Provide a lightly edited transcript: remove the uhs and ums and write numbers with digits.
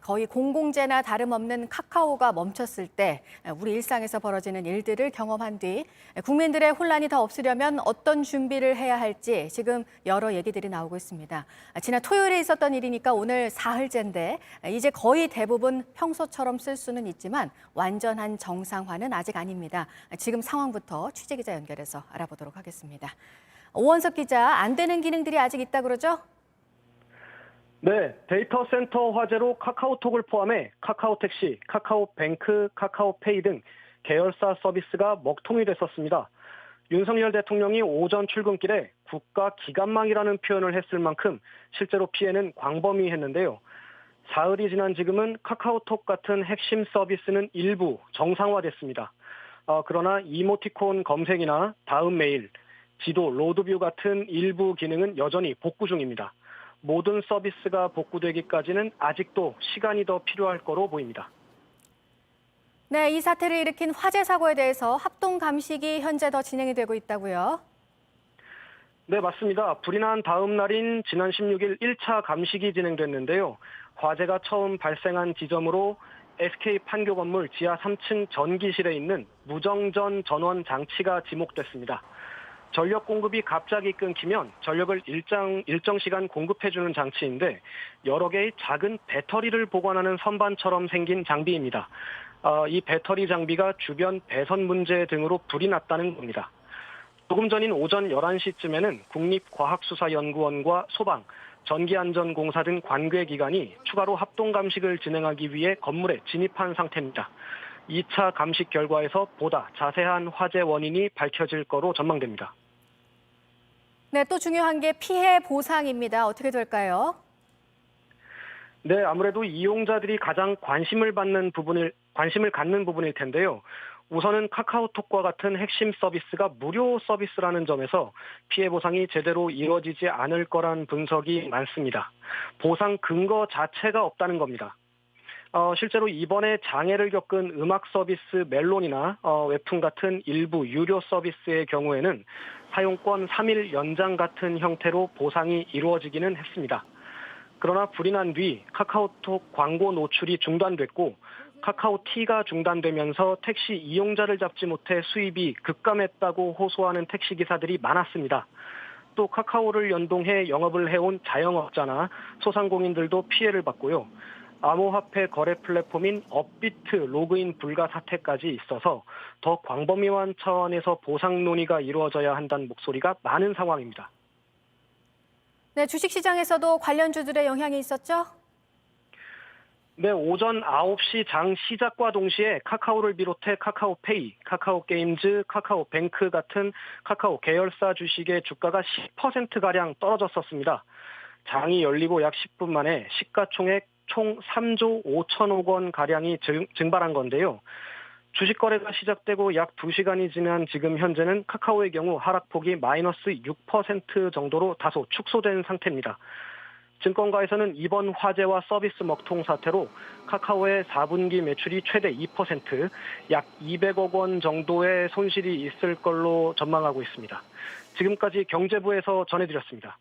거의 공공재나 다름없는 카카오가 멈췄을 때 우리 일상에서 벌어지는 일들을 경험한 뒤 국민들의 혼란이 더 없으려면 어떤 준비를 해야 할지 지금 여러 얘기들이 나오고 있습니다. 지난 토요일에 있었던 일이니까 오늘 사흘째인데 이제 거의 대부분 평소처럼 쓸 수는 있지만 완전한 정상화는 아직 아닙니다. 지금 상황부터 취재기자 연결해서 알아보도록 하겠습니다. 오원석 기자, 안 되는 기능들이 아직 있다 그러죠? 네, 데이터 센터 화재로 카카오톡을 포함해 카카오택시, 카카오뱅크, 카카오페이 등 계열사 서비스가 먹통이 됐었습니다. 윤석열 대통령이 오전 출근길에 국가 기관망이라는 표현을 했을 만큼 실제로 피해는 광범위했는데요. 사흘이 지난 지금은 카카오톡 같은 핵심 서비스는 일부 정상화됐습니다. 그러나 이모티콘 검색이나 다음 메일, 지도, 로드뷰 같은 일부 기능은 여전히 복구 중입니다. 모든 서비스가 복구되기까지는 아직도 시간이 더 필요할 거로 보입니다. 네, 이 사태를 일으킨 화재 사고에 대해서 합동 감식이 현재 더 진행이 되고 있다고요? 네, 맞습니다. 불이 난 다음 날인 지난 16일 1차 감식이 진행됐는데요. 화재가 처음 발생한 지점으로 SK 판교 건물 지하 3층 전기실에 있는 무정전 전원 장치가 지목됐습니다. 전력 공급이 갑자기 끊기면 전력을 일정 시간 공급해주는 장치인데 여러 개의 작은 배터리를 보관하는 선반처럼 생긴 장비입니다. 이 배터리 장비가 주변 배선 문제 등으로 불이 났다는 겁니다. 조금 전인 오전 11시쯤에는 국립과학수사연구원과 소방, 전기안전공사 등 관계기관이 추가로 합동감식을 진행하기 위해 건물에 진입한 상태입니다. 2차 감식 결과에서 보다 자세한 화재 원인이 밝혀질 거로 전망됩니다. 네, 또 중요한 게 피해 보상입니다. 어떻게 될까요? 네, 아무래도 이용자들이 가장 관심을 갖는 부분일 텐데요. 우선은 카카오톡과 같은 핵심 서비스가 무료 서비스라는 점에서 피해 보상이 제대로 이루어지지 않을 거란 분석이 많습니다. 보상 근거 자체가 없다는 겁니다. 실제로 이번에 장애를 겪은 음악 서비스 멜론이나 웹툰 같은 일부 유료 서비스의 경우에는 사용권 3일 연장 같은 형태로 보상이 이루어지기는 했습니다. 그러나 불이 난 뒤 카카오톡 광고 노출이 중단됐고 카카오티가 중단되면서 택시 이용자를 잡지 못해 수입이 급감했다고 호소하는 택시기사들이 많았습니다. 또 카카오를 연동해 영업을 해온 자영업자나 소상공인들도 피해를 봤고요. 암호화폐 거래 플랫폼인 업비트 로그인 불가 사태까지 있어서 더 광범위한 차원에서 보상 논의가 이루어져야 한다는 목소리가 많은 상황입니다. 네, 주식시장에서도 관련주들의 영향이 있었죠? 네, 오전 9시 장 시작과 동시에 카카오를 비롯해 카카오페이, 카카오게임즈, 카카오뱅크 같은 카카오 계열사 주식의 주가가 10%가량 떨어졌었습니다. 장이 열리고 약 10분 만에 시가총액 총 3조 5천억 원가량이 증발한 건데요. 주식 거래가 시작되고 약 2시간이 지난 지금 현재는 카카오의 경우 하락폭이 마이너스 6% 정도로 다소 축소된 상태입니다. 증권가에서는 이번 화재와 서비스 먹통 사태로 카카오의 4분기 매출이 최대 2%, 약 200억 원 정도의 손실이 있을 걸로 전망하고 있습니다. 지금까지 경제부에서 전해드렸습니다.